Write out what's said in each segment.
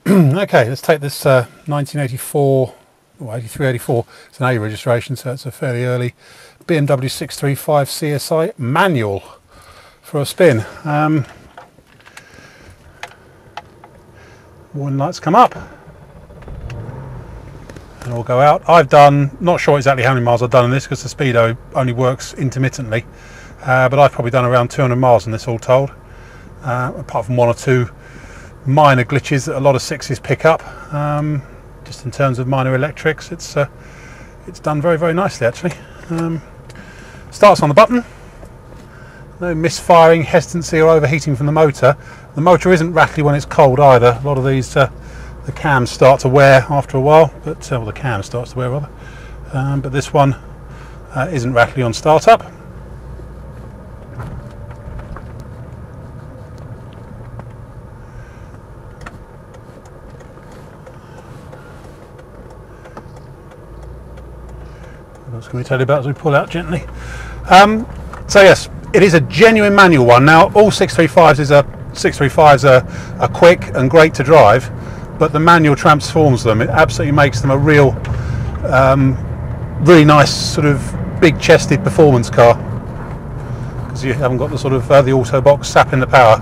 Okay, let's take this 1984 or 83, 84. It's an A registration, so it's a fairly early BMW 635 CSI manual for a spin. Warning lights come up and we'll go out. I've done, not sure exactly how many miles I've done in this because the speedo only works intermittently, but I've probably done around 200 miles in this all told, apart from one or two minor glitches that a lot of sixes pick up. Just in terms of minor electrics, it's done very, very nicely actually. Starts on the button. No misfiring, hesitancy or overheating from the motor. The motor isn't rattly when it's cold either. A lot of these, the cams start to wear after a while, but well, the cam starts to wear rather. But this one isn't rattly on startup. What else can we tell you about as we pull out gently? So yes, it is a genuine manual one. Now, all 635s are quick and great to drive, but the manual transforms them. It absolutely makes them a real, really nice sort of big-chested performance car, because you haven't got the sort of the auto box sapping the power,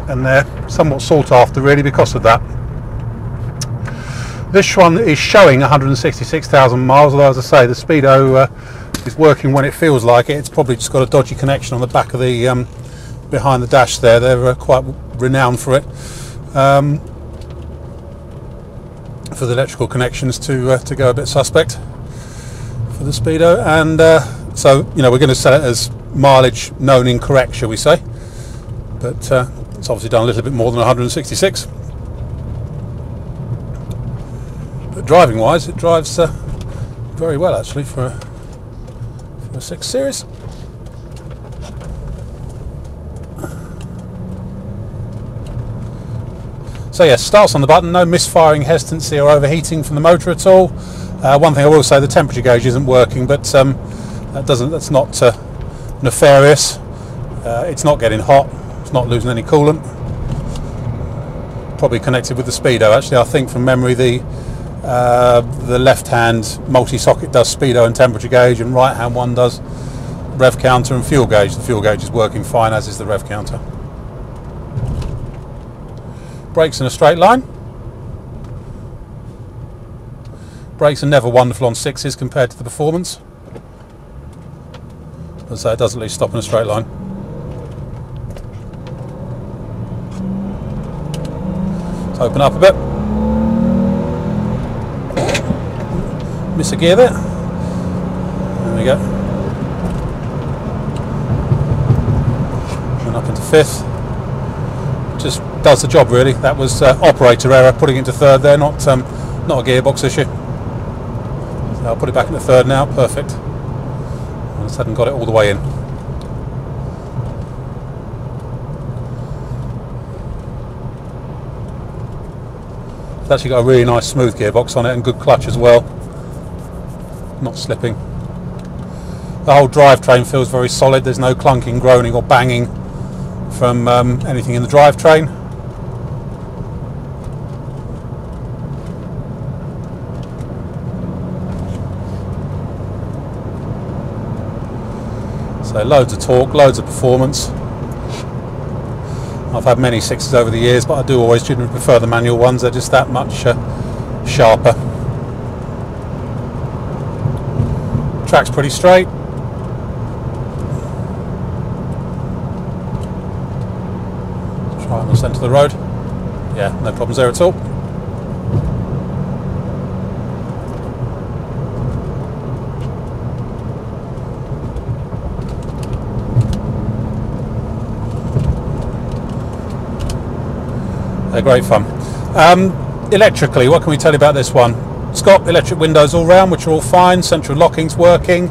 and they're somewhat sought after really because of that. This one is showing 166,000 miles, although as I say, the speedo is working when it feels like it. It's probably just got a dodgy connection on the back of the behind the dash there. They're quite renowned for it, for the electrical connections to go a bit suspect for the speedo. And so, you know, we're going to set it as mileage known incorrect, shall we say, but it's obviously done a little bit more than 166. But driving wise, it drives very well actually for a 6 Series. So yes, starts on the button, no misfiring, hesitancy or overheating from the motor at all. One thing I will say, the temperature gauge isn't working, but that's not nefarious. It's not getting hot, it's not losing any coolant. Probably connected with the speedo actually. I think from memory the left hand multi-socket does speedo and temperature gauge, and right hand one does rev counter and fuel gauge. The fuel gauge is working fine, as is the rev counter. Brakes in a straight line. Brakes are never wonderful on 6s compared to the performance, as it does at least stop in a straight line. Let's open up a bit. Miss a gear there. There we go. And up into 5th. Just does the job really. That was operator error putting it into 3rd there, not a gearbox issue. So I'll put it back into 3rd now. Perfect. I just hadn't got it all the way in. It's actually got a really nice smooth gearbox on it and good clutch as well. Not slipping. The whole drivetrain feels very solid. There's no clunking, groaning or banging from anything in the drivetrain. So loads of torque, loads of performance. I've had many 6s over the years, but I do always generally prefer the manual ones. They're just that much sharper. Track's pretty straight. Try on the centre of the road. Yeah, no problems there at all. They're great fun. Electrically, what can we tell you about this one? It's got electric windows all round, which are all fine. Central locking's working,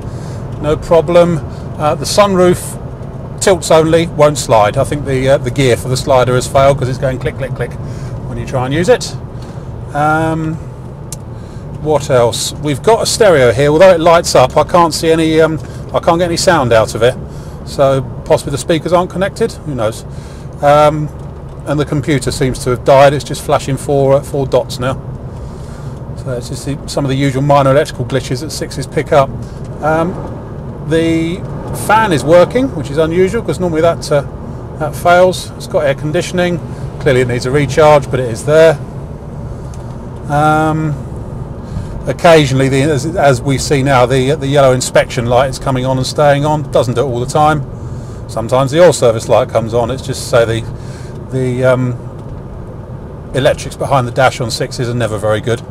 no problem. The sunroof tilts only, won't slide. I think the gear for the slider has failed because it's going click, click, click when you try and use it. What else? We've got a stereo here. Although it lights up, I can't see any. I can't get any sound out of it. So possibly the speakers aren't connected. Who knows? and the computer seems to have died. It's just flashing four dots now. So it's just some of the usual minor electrical glitches that 6s pick up. The fan is working, which is unusual because normally that fails. It's got air conditioning. Clearly it needs a recharge, but it is there. Occasionally, as we see now, the yellow inspection light is coming on and staying on. Doesn't do it all the time. Sometimes the oil service light comes on. It's just to say the electrics behind the dash on 6s are never very good.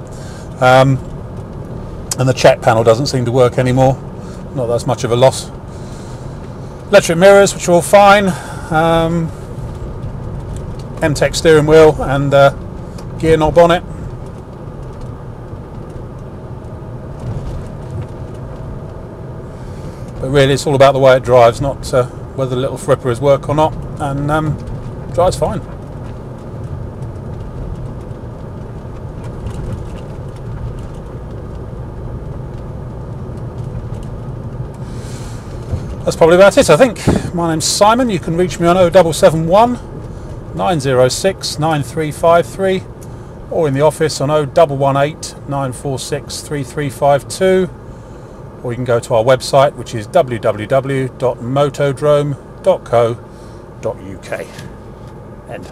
And the check panel doesn't seem to work anymore. Not that that's much of a loss. Electric mirrors, which are all fine. MTEC steering wheel and gear knob on it. But really it's all about the way it drives, not whether the little flippers work or not, and drives fine. That's probably about it, I think. My name's Simon. You can reach me on 0771 906 9353 or in the office on 0118 946 3352. Or you can go to our website, which is www.motodrome.co.uk. End.